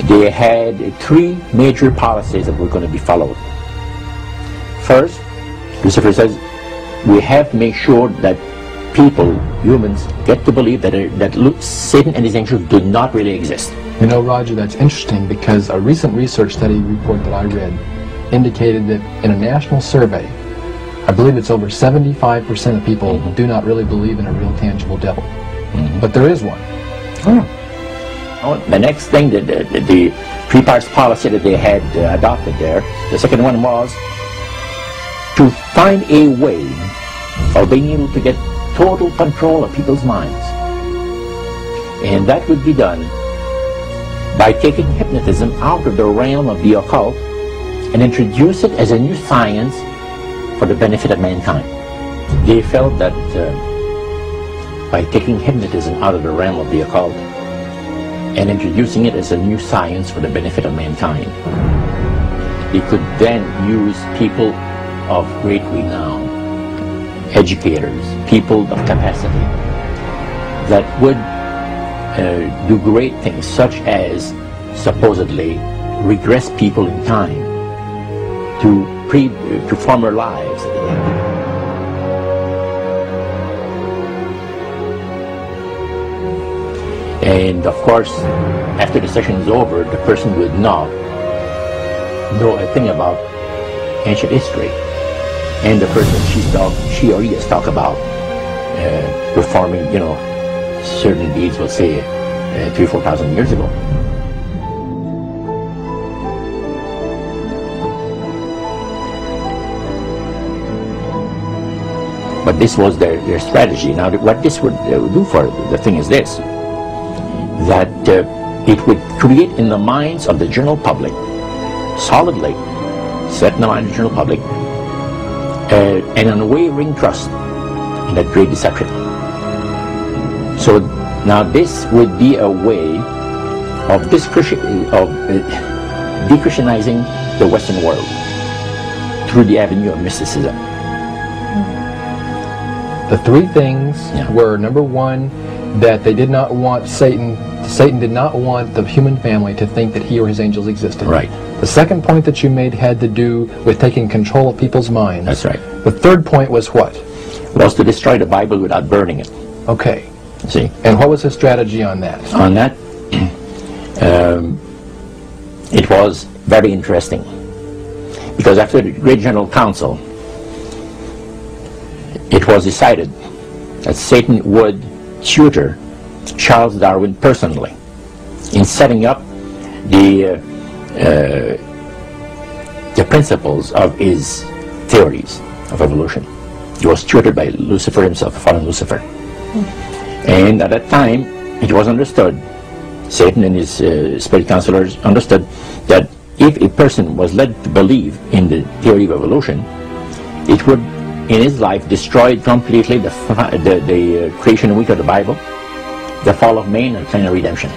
they had three major policies that were going to be followed. First, Lucifer says, we have to make sure that people, humans, get to believe that Satan and his angels do not really exist. You know, Roger, that's interesting because a recent research study report that I read indicated that in a national survey, I believe it's over 75% of people do not really believe in a real tangible devil. But there is one. The next thing, the three-parts policy that they had adopted there, the second one was to find a way of being able to get total control of people's minds. And that would be done by taking hypnotism out of the realm of the occult and introduce it as a new science for the benefit of mankind. They felt that by taking hypnotism out of the realm of the occult and introducing it as a new science for the benefit of mankind, they could then use people of great renown, educators, people of capacity, that would do great things, such as supposedly regress people in time to former lives. And of course, after the session is over, the person would not know a thing about ancient history. And the person she or he has talked about performing, certain deeds, we'll say, 3,000 or 4,000 years ago. But this was their strategy. Now, what this would do for the thing is this, that it would create in the minds of the general public, solidly set in the mind of the general public, an unwavering trust in that great deception. So now this would be a way of de-Christianizing the Western world through the avenue of mysticism. The three things were, number one, that they did not want Satan did not want the human family to think that he or his angels existed. Right. The second point that you made had to do with taking control of people's minds. That's right. The third point was what? Was to destroy the Bible without burning it. Okay. See? And what was his strategy on that? On that, it was very interesting. Because after the Great General Council, it was decided that Satan would tutor Charles Darwin personally in setting up the principles of his theories of evolution. He was tutored by Lucifer himself, fallen Lucifer. And at that time, it was understood, Satan and his spirit counselors understood, that if a person was led to believe in the theory of evolution, it would, in his life, destroy completely the creation week of the Bible, the fall of man, and the plan of redemption.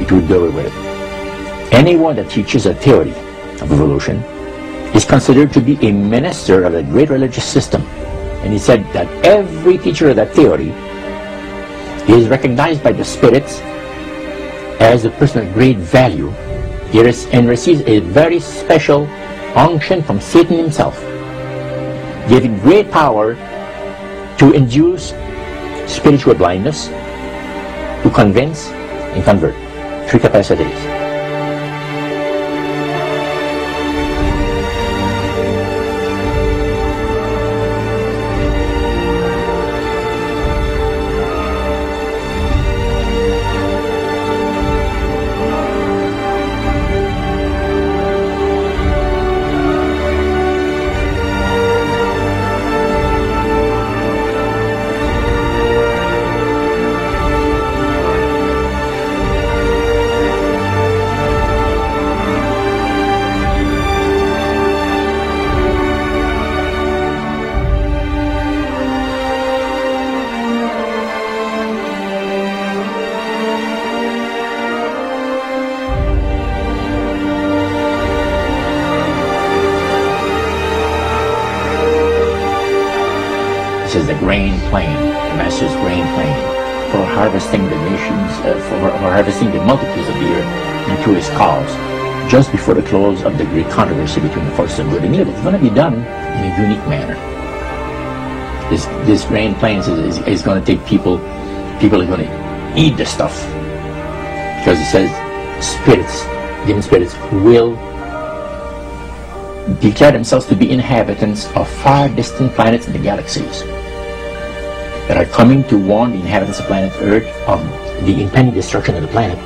It would do away with it. Anyone that teaches a theory of evolution is considered to be a minister of a great religious system. And he said that every teacher of that theory is recognized by the spirits as a person of great value and receives a very special unction from Satan himself, giving great power to induce spiritual blindness, to convince and convert. Three capacities. This is the grain plain, the Master's grain plain, for harvesting the nations, for harvesting the multitudes of the earth. and tourist calls just before the close of the great controversy between the forces of good and evil. It's going to be done in a unique manner. This grand plan is going to take people are going to eat the stuff, because it says spirits, demon spirits, will declare themselves to be inhabitants of far distant planets in the galaxies that are coming to warn the inhabitants of planet Earth of the impending destruction of the planet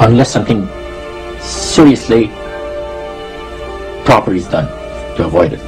unless something seriously proper is done to avoid it.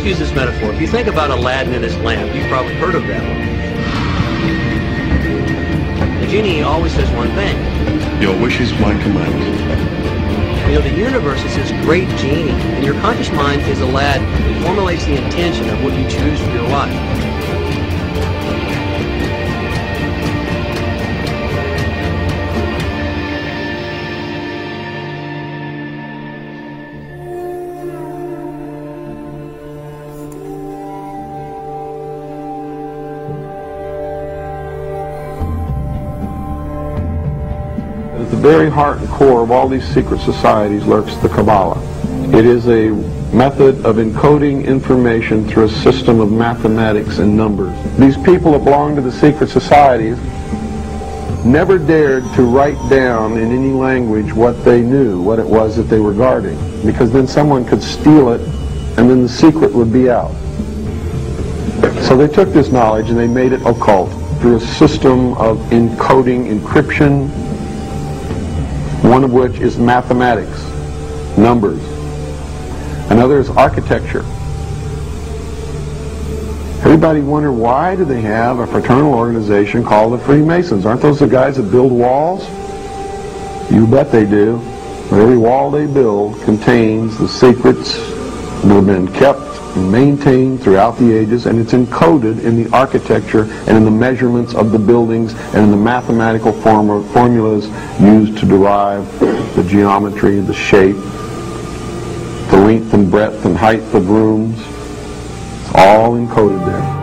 Use this metaphor. If you think about Aladdin and his lamp, you've probably heard of that one. The genie always says one thing. Your wish is my command. You know, the universe is this great genie, and your conscious mind is Aladdin. It formulates the intention of what you choose for your life. At the very heart and core of all these secret societies lurks the Kabbalah. It is a method of encoding information through a system of mathematics and numbers. These people that belong to the secret societies never dared to write down in any language what they knew, what it was that they were guarding, because then someone could steal it and then the secret would be out. So they took this knowledge and they made it occult through a system of encoding, encryption, one of which is mathematics, numbers. Another is architecture. Everybody wonder, why do they have a fraternal organization called the Freemasons? Aren't those the guys that build walls? You bet they do. But every wall they build contains the secrets that have been kept and maintained throughout the ages, and it's encoded in the architecture and in the measurements of the buildings and in the mathematical formulas used to derive the geometry, the shape, the length and breadth and height of rooms. It's all encoded there.